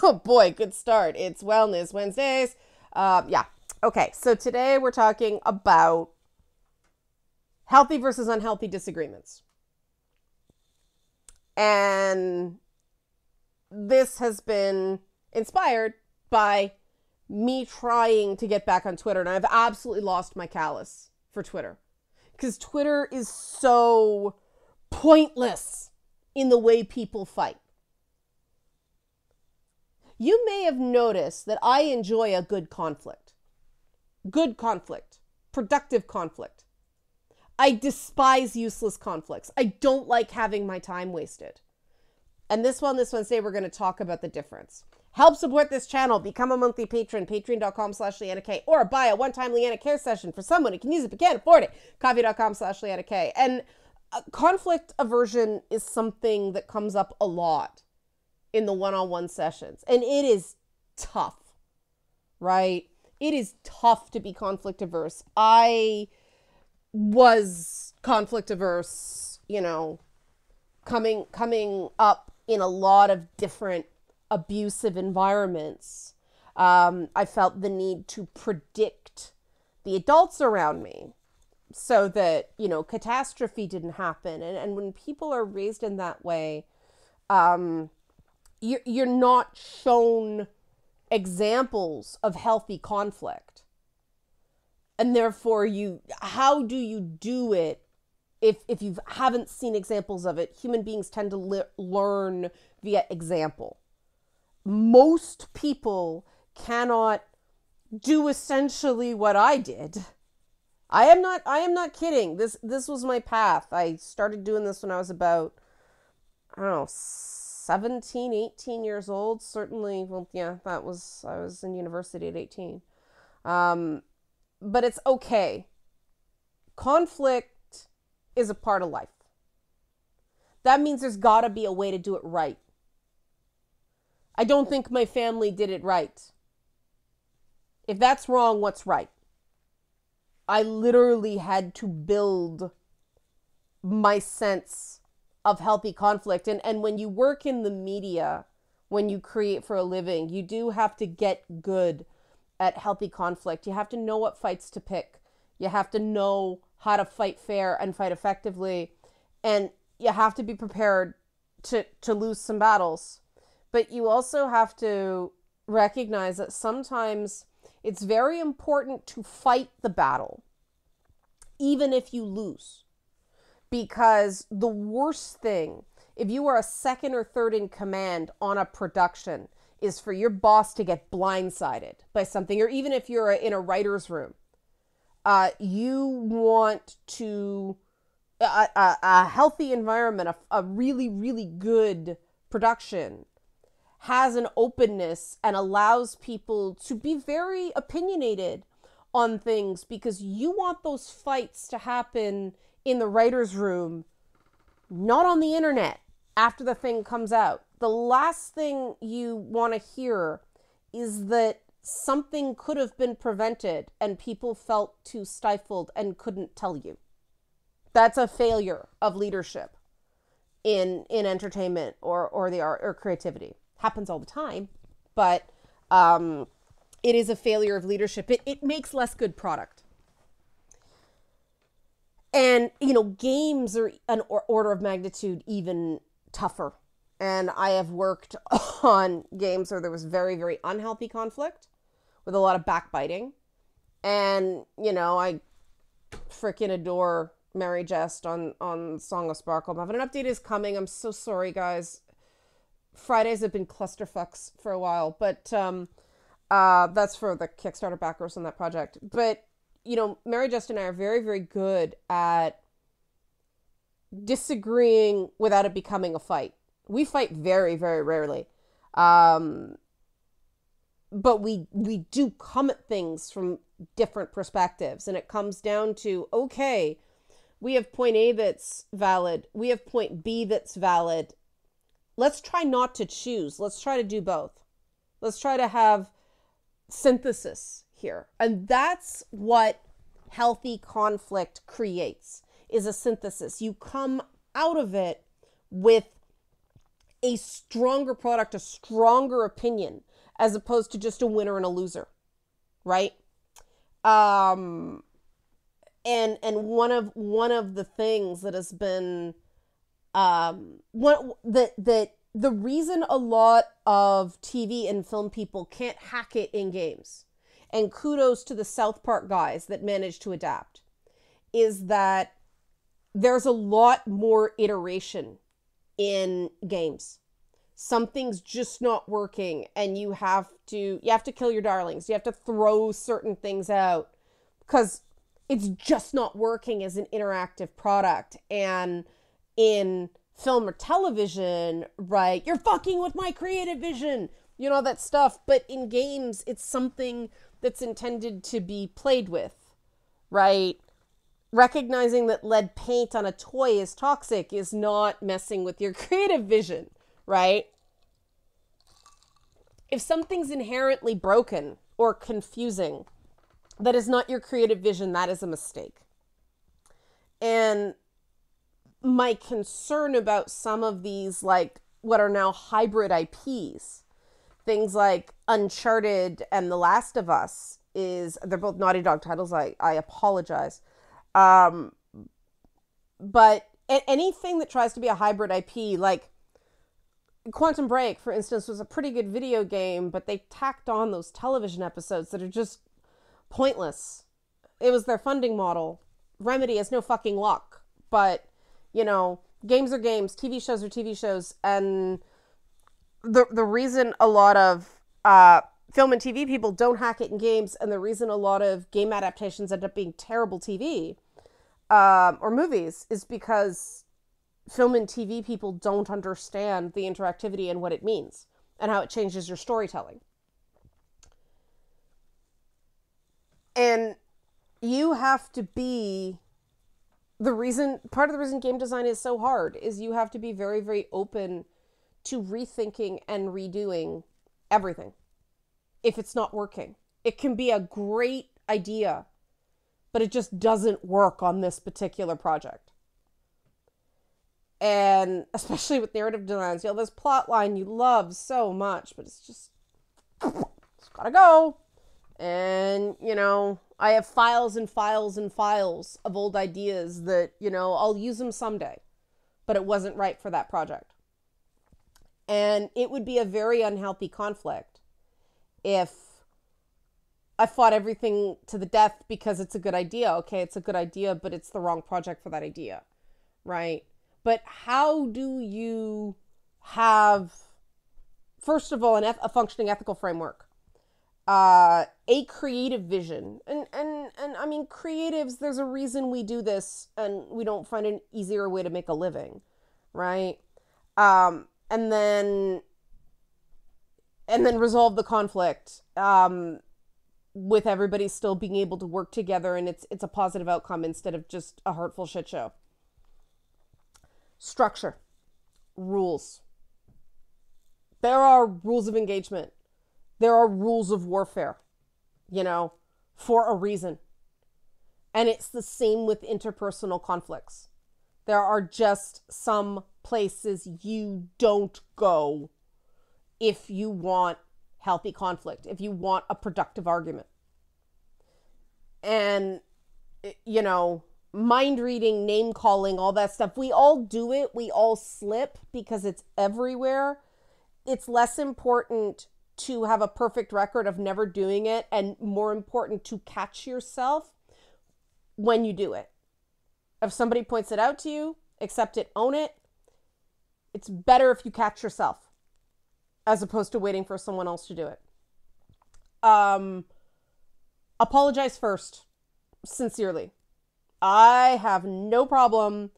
Oh boy, good start. It's Wellness Wednesdays. Yeah. Okay, so today we're talking about healthy versus unhealthy disagreements. And this has been inspired by me trying to get back on Twitter. And I've absolutely lost my callus for Twitter. Because Twitter is so pointless in the way people fight. You may have noticed that I enjoy a good conflict. Good conflict. Productive conflict. I despise useless conflicts. I don't like having my time wasted. And this Wednesday, we're going to talk about the difference. Help support this channel. Become a monthly patron. Patreon.com/LeannaK. Or buy a one-time Leanna Care session for someone who can use it but can't afford it. Coffee.com/LeannaK. And conflict aversion is something that comes up a lot in the one-on-one sessions. And it is tough, right? It is tough to be conflict averse. I was conflict averse, coming up in a lot of different abusive environments. I felt the need to predict the adults around me so that, catastrophe didn't happen. And when people are raised in that way, you're not shown examples of healthy conflict. And therefore, how do you do it if you haven't seen examples of it? Human beings tend to learn via example. Most people cannot do essentially what I did. I am not kidding. This was my path. I started doing this when I was about, 17, 18 years old. Certainly, I was in university at 18. But it's okay. Conflict is a part of life. That means there's got to be a way to do it right. I don't think my family did it right. If that's wrong, what's right? I literally had to build my sense of healthy conflict. And when you work in the media, when you create for a living, you do have to get good at healthy conflict. You have to know what fights to pick. You have to know how to fight fair and fight effectively. And you have to be prepared to lose some battles. But you also have to recognize that sometimes it's very important to fight the battle, even if you lose. Because the worst thing, if you are a second or third in command on a production, is for your boss to get blindsided by something, or even if you're in a writer's room, you want to, a healthy environment, a really, really good production has an openness and allows people to be very opinionated on things, because you want those fights to happen in the writer's room, not on the internet after the thing comes out. The last thing you want to hear is that something could have been prevented and people felt too stifled and couldn't tell you. That's a failure of leadership in entertainment or the art or creativity. Happens all the time, but it is a failure of leadership. It makes less good product. And, games are an order of magnitude even tougher. And I have worked on games where there was very, very unhealthy conflict with a lot of backbiting. And, I freaking adore Mary Jest on Song of Sparkle Muffin. An update is coming. I'm so sorry, guys. Fridays have been clusterfucks for a while, but that's for the Kickstarter backers on that project. But, Mary Jest and I are very, very good at disagreeing without it becoming a fight. We fight very, very rarely. But we do come at things from different perspectives. And it comes down to, okay, we have point A that's valid. We have point B that's valid. Let's try not to choose. Let's try to do both. Let's try to have synthesis here. And that's what healthy conflict creates, is a synthesis. You come out of it with a stronger product, a stronger opinion, as opposed to just a winner and a loser, right? And one of the things that has been the reason a lot of TV and film people can't hack it in games, and kudos to the South Park guys that managed to adapt, is that there's a lot more iteration in games. Something's just not working, and you have to kill your darlings. You have to throw certain things out because it's just not working as an interactive product. And in film or television, right, you're fucking with my creative vision, you know, that stuff. But in games, it's something that's intended to be played with, right? Recognizing that lead paint on a toy is toxic is not messing with your creative vision, right? If something's inherently broken or confusing, that is not your creative vision, that is a mistake. And my concern about some of these, like, what are now hybrid IPs, things like Uncharted and The Last of Us, is they're both Naughty Dog titles. I apologize. But anything that tries to be a hybrid IP, like Quantum Break, for instance, was a pretty good video game, but they tacked on those television episodes that are just pointless. It was their funding model. Remedy has no fucking luck. But, you know, games are games, TV shows are TV shows, and the reason a lot of film and TV people don't hack it in games, and the reason a lot of game adaptations end up being terrible TV or movies, is because film and TV people don't understand the interactivity and what it means and how it changes your storytelling. And you have to be, part of the reason game design is so hard is you have to be very, very open to rethinking and redoing everything if it's not working. It can be a great idea, but it just doesn't work on this particular project. And especially with narrative designs, you know, this plot line you love so much, but it's gotta go. And, you know, I have files and files and files of old ideas that, you know, I'll use them someday, but it wasn't right for that project. And it would be a very unhealthy conflict if I fought everything to the death because it's a good idea. Okay, it's a good idea, but it's the wrong project for that idea, right? But how do you have, first of all, a functioning ethical framework, a creative vision, and I mean, creatives, there's a reason we do this, and we don't find an easier way to make a living, right? And then resolve the conflict with everybody still being able to work together, and it's a positive outcome instead of just a hurtful shit show. Structure, rules. There are rules of engagement. There are rules of warfare, you know, for a reason. And it's the same with interpersonal conflicts. There are just some places you don't go if you want healthy conflict, if you want a productive argument. And, you know, mind reading, name calling, all that stuff, we all do it. We all slip because it's everywhere. It's less important to have a perfect record of never doing it, and more important to catch yourself when you do it. If somebody points it out to you, accept it, own it. It's better if you catch yourself as opposed to waiting for someone else to do it. Apologize first, sincerely. I have no problem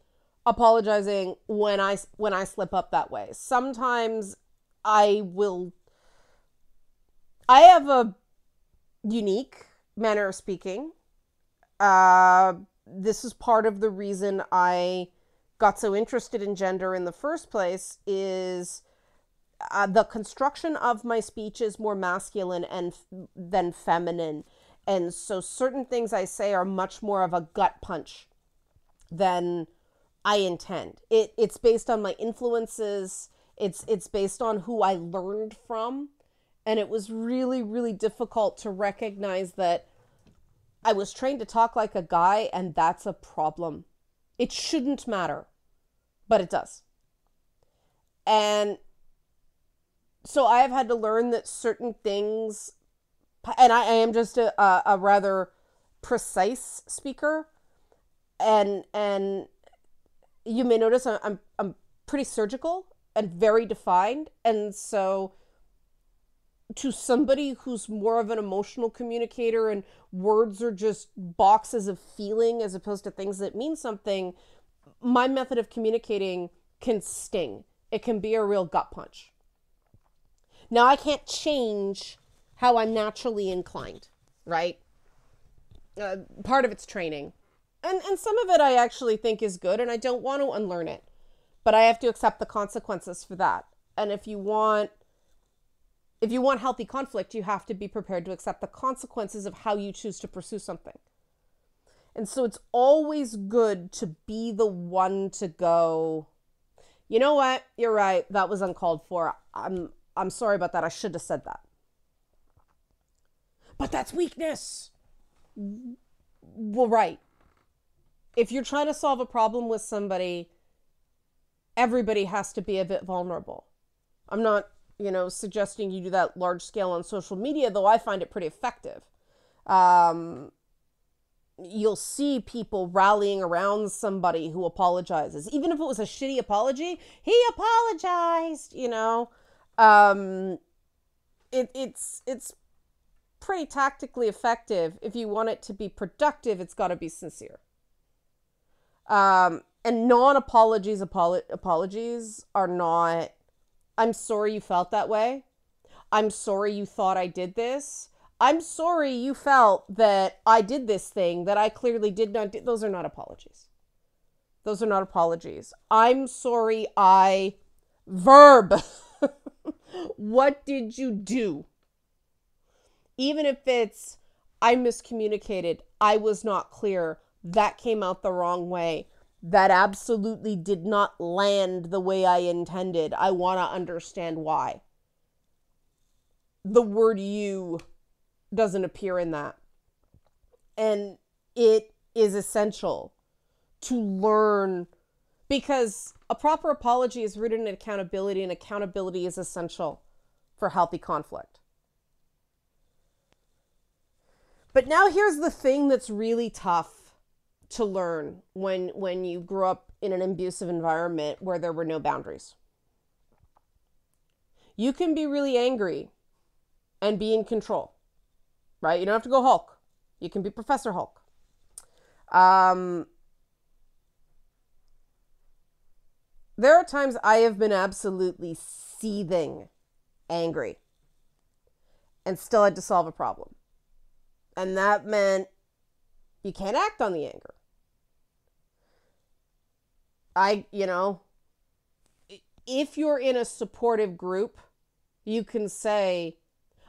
apologizing when I slip up that way. Sometimes I have a unique manner of speaking. This is part of the reason I got so interested in gender in the first place, is the construction of my speech is more masculine than feminine. And so certain things I say are much more of a gut punch than I intend. It's based on my influences. It's based on who I learned from. And it was really, really difficult to recognize that I was trained to talk like a guy, and that's a problem. It shouldn't matter, but it does. And so I have had to learn that certain things, and I am just a rather precise speaker, and you may notice I'm pretty surgical and very defined, and so to somebody who's more of an emotional communicator and words are just boxes of feeling as opposed to things that mean something, my method of communicating can sting. It can be a real gut punch. Now, I can't change how I'm naturally inclined, right? Part of it's training. And some of it I actually think is good, and I don't want to unlearn it. But I have to accept the consequences for that. And if you want healthy conflict, you have to be prepared to accept the consequences of how you choose to pursue something. And so it's always good to be the one to go, you know what? You're right. That was uncalled for. I'm sorry about that. I should have said that. But that's weakness. Well, right. If you're trying to solve a problem with somebody, everybody has to be a bit vulnerable. I'm not, suggesting you do that large scale on social media, though I find it pretty effective. You'll see people rallying around somebody who apologizes. Even if it was a shitty apology, he apologized, It's pretty tactically effective. If you want it to be productive, it's got to be sincere. And non-apologies apologies are not, I'm sorry you felt that way. I'm sorry you thought I did this. I'm sorry you felt that I did this thing that I clearly did not do. Those are not apologies. Those are not apologies. I'm sorry verb. What did you do? Even if it's, I miscommunicated, I was not clear, that came out the wrong way, that absolutely did not land the way I intended. I want to understand why. The word you doesn't appear in that. And it is essential to learn, because a proper apology is rooted in accountability, and accountability is essential for healthy conflict. But now here's the thing that's really tough to learn when you grew up in an abusive environment where there were no boundaries. You can be really angry and be in control, right? You don't have to go Hulk. You can be Professor Hulk. There are times I have been absolutely seething angry and still had to solve a problem. And that meant you can't act on the anger. If you're in a supportive group, you can say,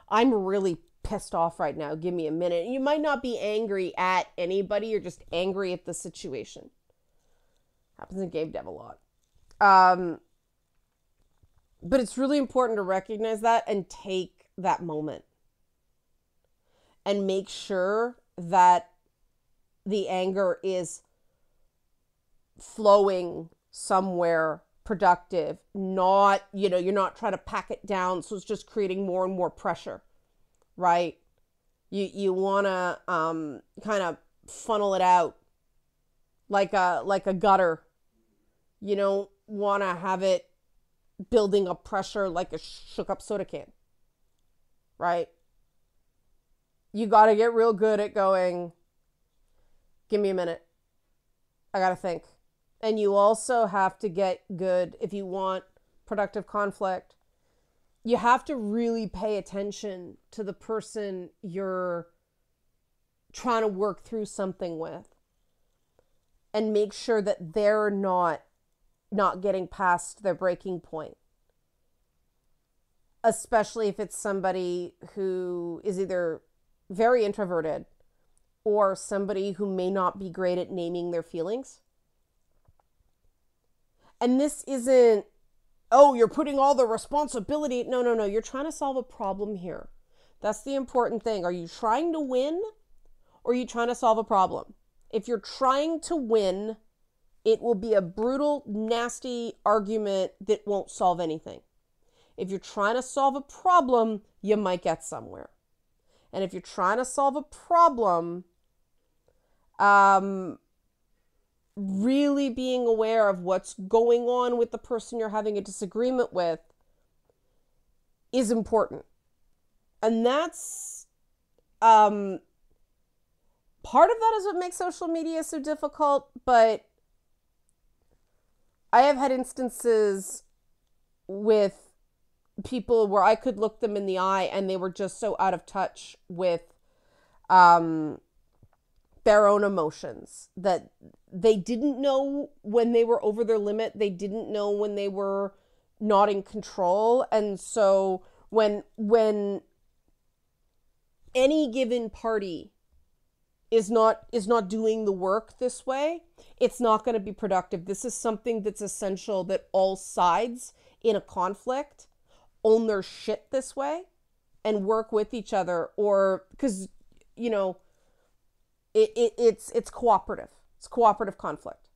I'm really pissed off right now. Give me a minute. You might not be angry at anybody. You're just angry at the situation. Happens in game dev a lot. But it's really important to recognize that and take that moment. And make sure that the anger is flowing somewhere productive. Not, you're not trying to pack it down, so it's just creating more and more pressure, right? You want to kind of funnel it out like a gutter. You don't want to have it building up pressure like a shook up soda can, right? You got to get real good at going, give me a minute. I got to think. And you also have to get good, if you want productive conflict, you have to really pay attention to the person you're trying to work through something with. And make sure that they're not getting past their breaking point. Especially if it's somebody who is either very introverted or somebody who may not be great at naming their feelings. And this isn't oh, you're putting all the responsibility. No, no, no. You're trying to solve a problem here. That's the important thing. Are you trying to win or are you trying to solve a problem? If you're trying to win, it will be a brutal, nasty argument that won't solve anything. If you're trying to solve a problem, you might get somewhere. And if you're trying to solve a problem, really being aware of what's going on with the person you're having a disagreement with is important. And that's part of that is what makes social media so difficult, but I have had instances with people where I could look them in the eye and they were just so out of touch with their own emotions that they didn't know when they were over their limit. They didn't know when they were not in control. And so when any given party is not doing the work this way, it's not going to be productive. This is something that's essential, that all sides in a conflict own their shit this way and work with each other, or because it's cooperative. It's cooperative conflict.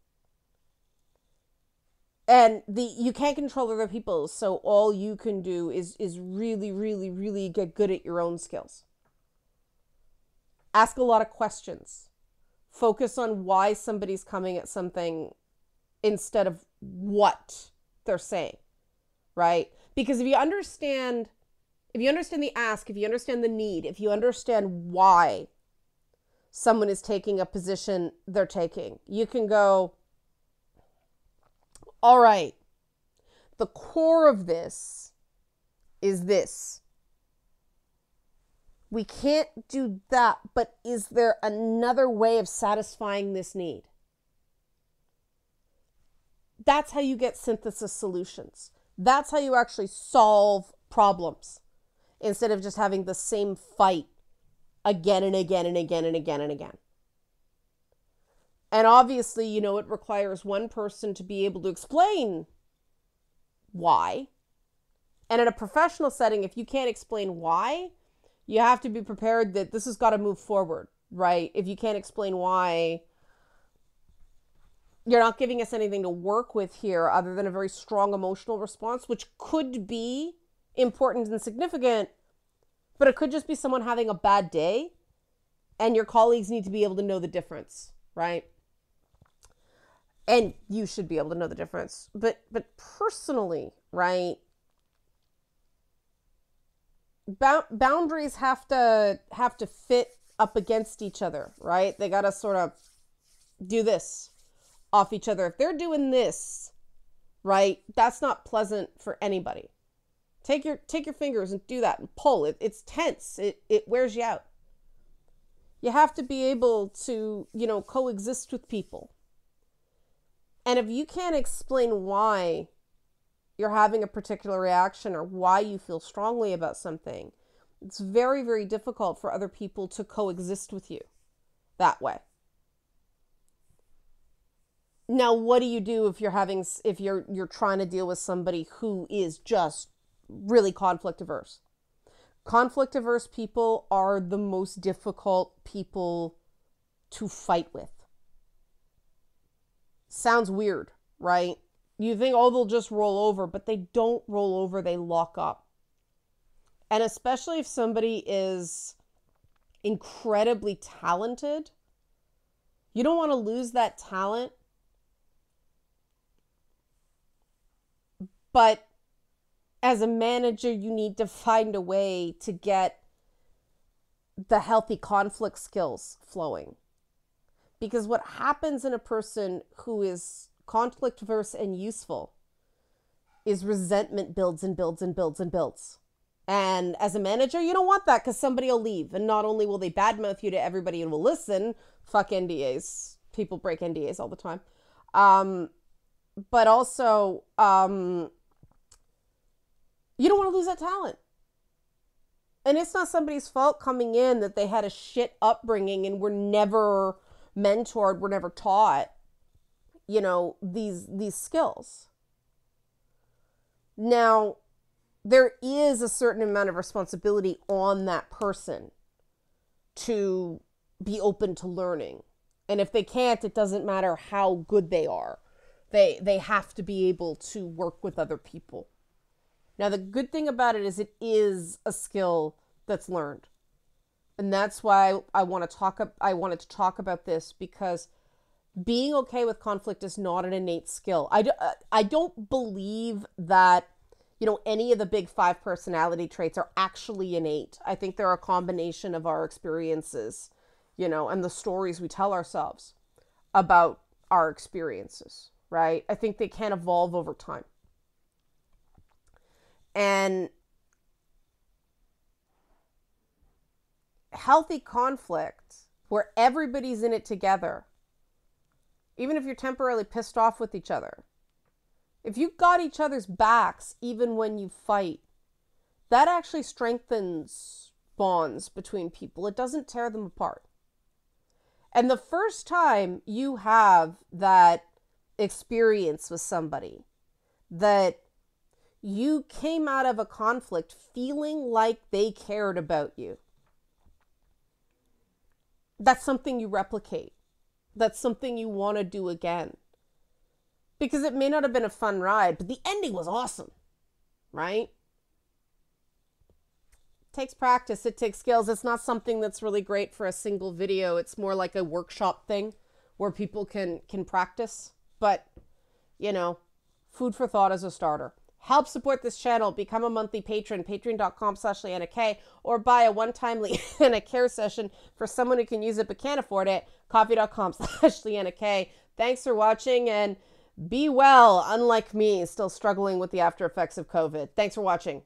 And you can't control other people, so all you can do is really, really, really get good at your own skills. Ask a lot of questions. Focus on why somebody's coming at something instead of what they're saying, right? Because if you understand the ask, if you understand the need, if you understand why someone is taking a position they're taking, you can go, all right, the core of this is this. We can't do that, but is there another way of satisfying this need? That's how you get synthesis solutions. That's how you actually solve problems instead of just having the same fight again and again and again and again and again. And obviously, it requires one person to be able to explain why. And in a professional setting, if you can't explain why, you have to be prepared that this has got to move forward, right? If you can't explain why, you're not giving us anything to work with here other than a very strong emotional response, which could be important and significant, but it could just be someone having a bad day, and your colleagues need to be able to know the difference, right? And you should be able to know the difference. But personally, right, boundaries have to fit up against each other, right? They got to sort of do this off each other. If they're doing this, right, that's not pleasant for anybody. Take your fingers and do that and pull. It's tense. It wears you out. You have to be able to, coexist with people. And if you can't explain why you're having a particular reaction or why you feel strongly about something, it's very, very difficult for other people to coexist with you that way. Now, what do you do if you're trying to deal with somebody who is just really conflict averse? Conflict averse people are the most difficult people to fight with. Sounds weird, right? You think, they'll just roll over, but they don't roll over, they lock up. And especially if somebody is incredibly talented, you don't want to lose that talent. But as a manager, you need to find a way to get the healthy conflict skills flowing. Because what happens in a person who is conflict averse and useful is resentment builds and builds and builds and builds. And as a manager, you don't want that, because somebody will leave. And not only will they badmouth you to everybody and will listen, fuck NDAs. People break NDAs all the time. But also, you don't want to lose that talent. And it's not somebody's fault coming in that they had a shit upbringing and were never mentored, were never taught, these skills. Now, there is a certain amount of responsibility on that person to be open to learning. And if they can't, it doesn't matter how good they are. They have to be able to work with other people. Now, the good thing about it is a skill that's learned. And that's why I wanted to talk about this, because being okay with conflict is not an innate skill. I don't believe that, any of the big 5 personality traits are actually innate. I think they're a combination of our experiences, and the stories we tell ourselves about our experiences, right? I think they can evolve over time. And healthy conflict, where everybody's in it together, even if you're temporarily pissed off with each other, if you've got each other's backs, even when you fight, that actually strengthens bonds between people. It doesn't tear them apart. And the first time you have that experience with somebody, that you came out of a conflict feeling like they cared about you, that's something you replicate. That's something you want to do again. Because it may not have been a fun ride, but the ending was awesome, right? It takes practice, it takes skills. It's not something that's really great for a single video. It's more like a workshop thing where people can practice. But, food for thought as a starter. Help support this channel. Become a monthly patron, patreon.com/LeannaK, or buy a one-time Leanna Care session for someone who can use it but can't afford it, coffee.com/LeannaK. Thanks for watching, and be well, unlike me, still struggling with the after effects of COVID. Thanks for watching.